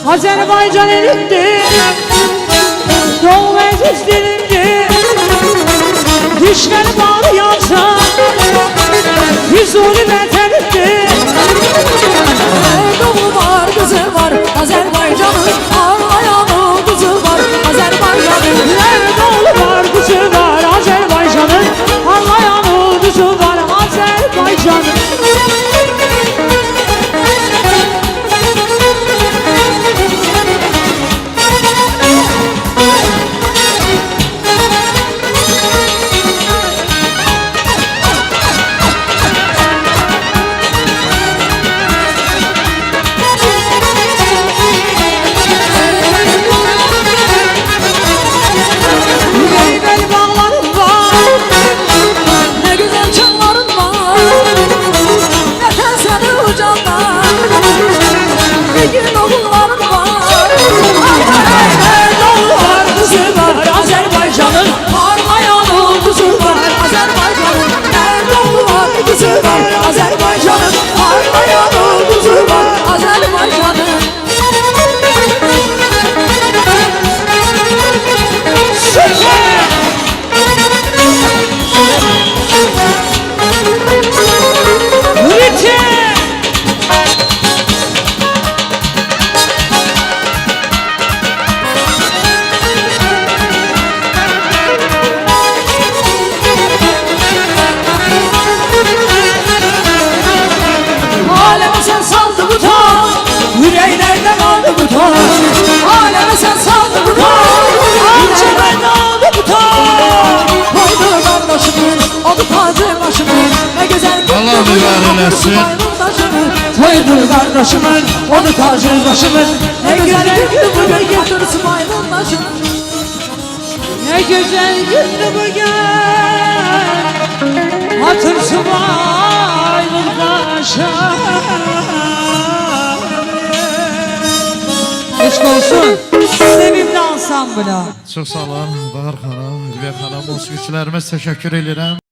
Azerbaycan elimdir, Doğu Meclis dilimdir. Dişleri bağlayansa Füzuli beterimdir. Doğu var, kızı var, Azerbaycan'ın ağlayan kızı var, Azerbaycan'ın. Doğu var, kızı var, Azerbaycan'ın ağlayan kızı var, Azerbaycan'ın. Yüreğlerden aldı bu toz, aleme sen saldı bu toz. Yüreğlerden aldı bu toz. Koydu kardeşimin, adı tacı başımın. Ne güzel Allah mübarek etsin. Koydu kardeşimin, adı tacı başımın. Ne güzel gündü bugün getirsin maymun taşımın. Ne güzel gündü bugün, hatırsın maymun taşımın. Eşk olsun sevimli ansambına. Çok sağ olun Bahar xanım, Ülviyə xanım, musiqiçilərimə təşəkkür edirəm.